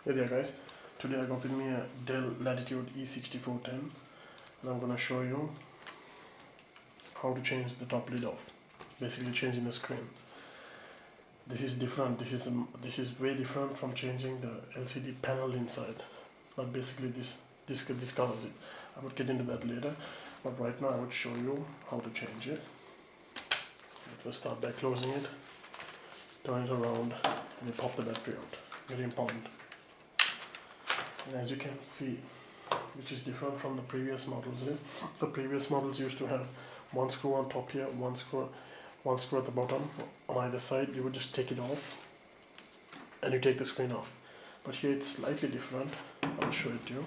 Hey there guys, today I got with me a Dell Latitude E6410 and I'm gonna show you how to change the top lid off, basically changing the screen. This is different, this is way different from changing the LCD panel inside, but basically this covers it. I would get into that later, but right now I would show you how to change it. Let's start by closing it, turn it around and you pop the battery out. Very important. And as you can see, which is different from the previous models, is the previous models used to have one screw on top here, one screw at the bottom. On either side you would just take it off and you take the screen off. But here it's slightly different. I'll show it to you.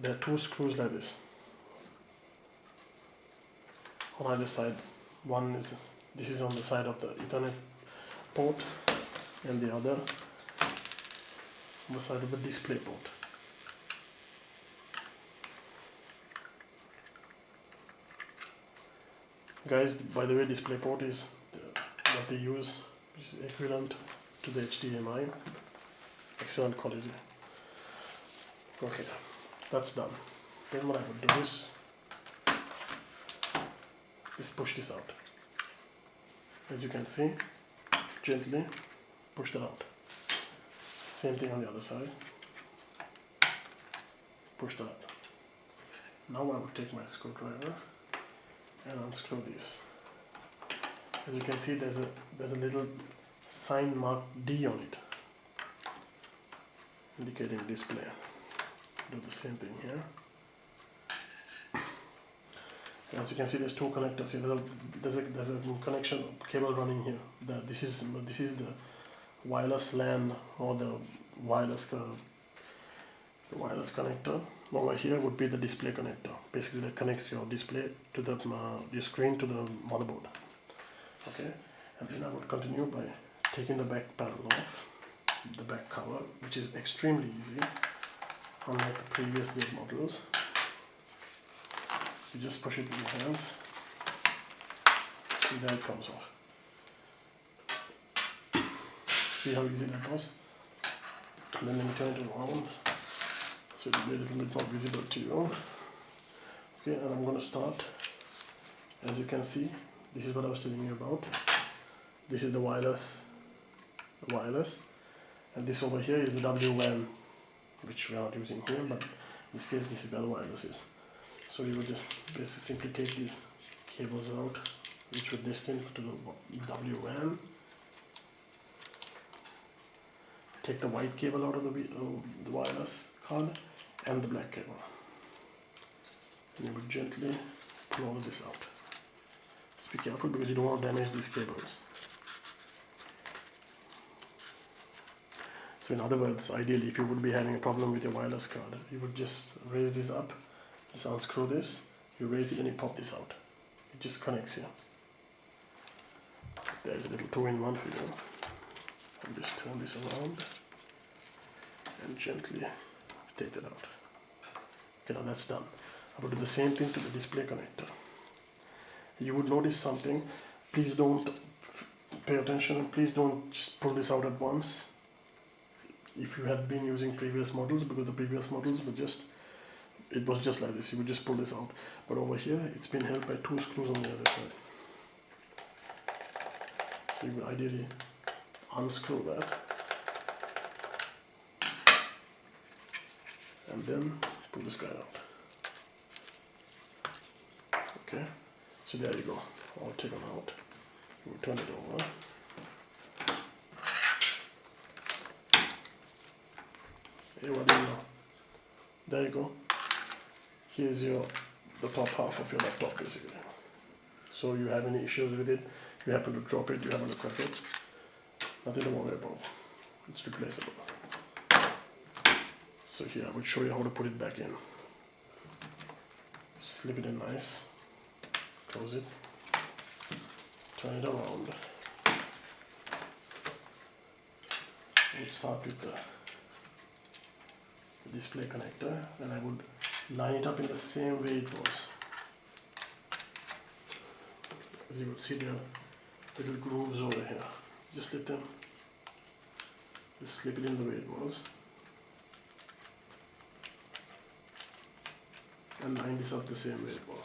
There are two screws like this on either side. This is on the side of the Ethernet port and the other on the side of the display port. Guys, by the way, display port is what they use, which is equivalent to the HDMI. Excellent quality. Okay, that's done. Then what I would do is push this out. As you can see, gently push that out. Same thing on the other side. Push that out. Now I would take my screwdriver and unscrew this. As you can see, there's a little sign marked D on it, indicating display. Do the same thing here. And as you can see, there's two connectors here. There's a connection cable running here. This is the wireless LAN or the wireless connector. Over here would be the display connector. Basically, that connects your display to your screen to the motherboard. Okay, and then I would continue by taking the back panel off, the back cover, which is extremely easy, unlike the previous build models. You just push it with your hands, and there it comes off. See how easy that was? And then let me turn it around so it will be a little bit more visible to you. Okay, and I'm going to start. As you can see, this is what I was telling you about. This is the wireless, and this over here is the WLAN, which we are not using here, but in this case this is where the wireless is. So you will just basically simply take these cables out, which were destined to the WLAN. Take the white cable out of the wireless card and the black cable, and you will gently pull all of this out. Just be careful because you don't want to damage these cables. So in other words, ideally, if you would be having a problem with your wireless card, you would just raise this up, just unscrew this, you raise it and you pop this out. It just connects here. So there's a little 2-in-1 for you. I'll just turn this around and gently take that out. Okay, now that's done. I will do the same thing to the display connector. You would notice something. Please don't pay attention. Please don't just pull this out at once. If you had been using previous models, because the previous models were it was just like this. You would just pull this out. But over here, it's been held by two screws on the other side. So you would ideally unscrew that and then pull this guy out. Okay, so there you go, all taken out. You will turn it over. Hey, what do you know? There you go. Here's the top half of your laptop basically. So you have any issues with it, you happen to drop it, you happen to crack it, nothing to worry about. It's replaceable. So here I will show you how to put it back in. Slip it in nice. Close it. Turn it around. We'll start with the display connector, and I would line it up in the same way it was. As you would see, there are little grooves over here. Just let them Just slip it in the way it was. And line this up the same way it was.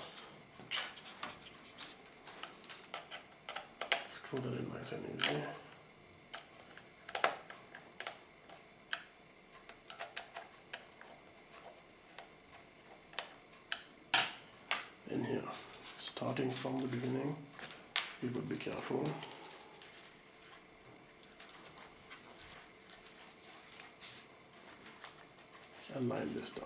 Screw that in nice and easy. In here, starting from the beginning, you would be careful. And line this down.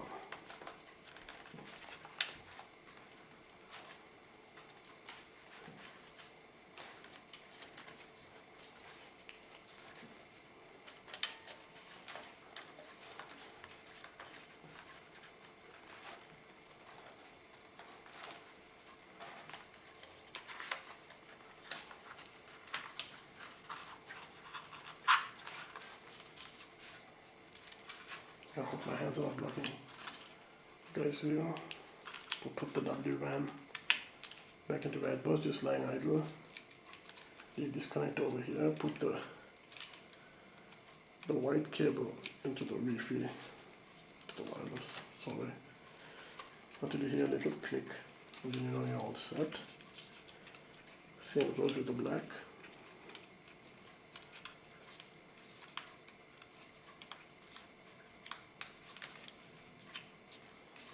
I hope my hands are not blocking guys here. We'll put the W band back into where it was, just lying idle. Leave this connector over here, put the white cable into the Wi-Fi, to the wireless, sorry. Until you hear a little click, and then you know you're all set. Same goes with the black.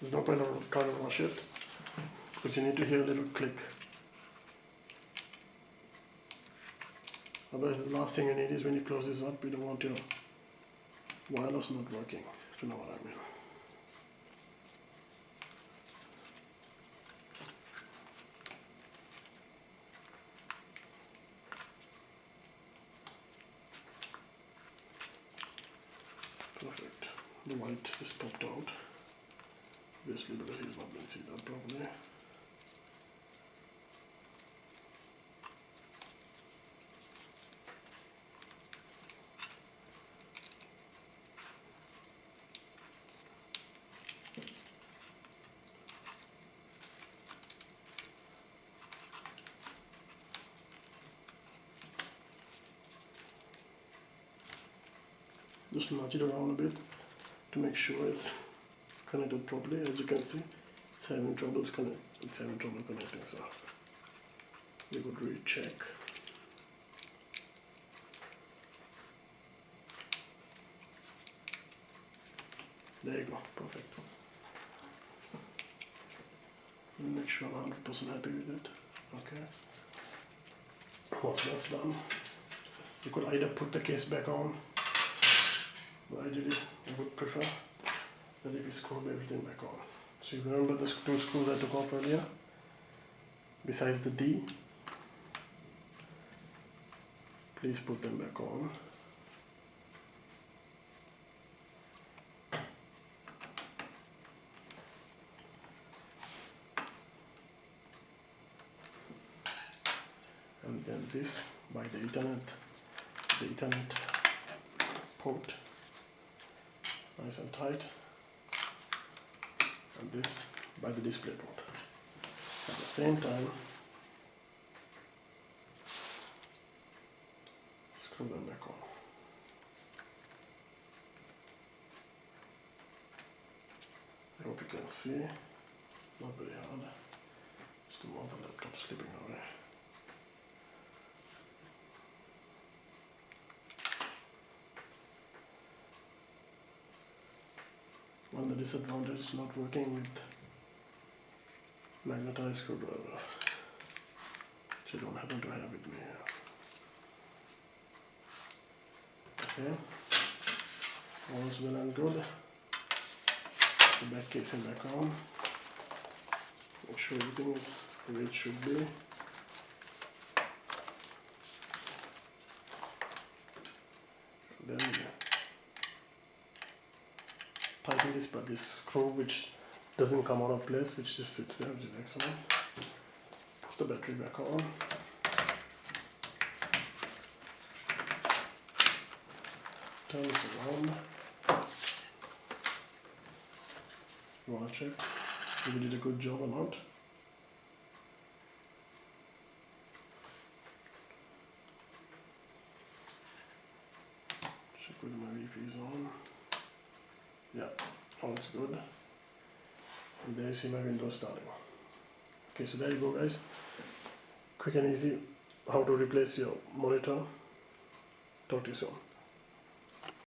There's no point of trying to rush it, because you need to hear a little click. Otherwise the last thing you need is when you close this up, you don't want your wireless not working, if you know what I mean. Perfect. The white is popped out. Obviously because he's not been sealed up properly. Just nudge it around a bit to make sure it's connected properly. As you can see, it's having trouble connecting, so we would recheck. There you go, perfect. Make sure I'm 100% happy with it. Okay. Once that's done, you could either put the case back on, but ideally I would prefer that if you screw everything back on. So you remember the two screws I took off earlier, besides the D, please put them back on. And then this by the Ethernet port, nice and tight, and this by the display port. At the same time, screw them back on. I hope you can see, not very hard, just the mother laptop slipping away. One of the disadvantages not working with magnetized screwdriver, which I don't happen to have with me here. Okay, all's well and good. The back casing back on. Make sure everything is the way it should be. Then tighten this by this screw which doesn't come out of place, which just sits there, which is excellent. Put the battery back on. Turn this around. You want to check if we did a good job or not. Check whether my Wi-Fi is on. Yeah, all's good. And there you see my Windows starting. Okay, so there you go guys. Quick and easy how to replace your monitor. Talk to you soon.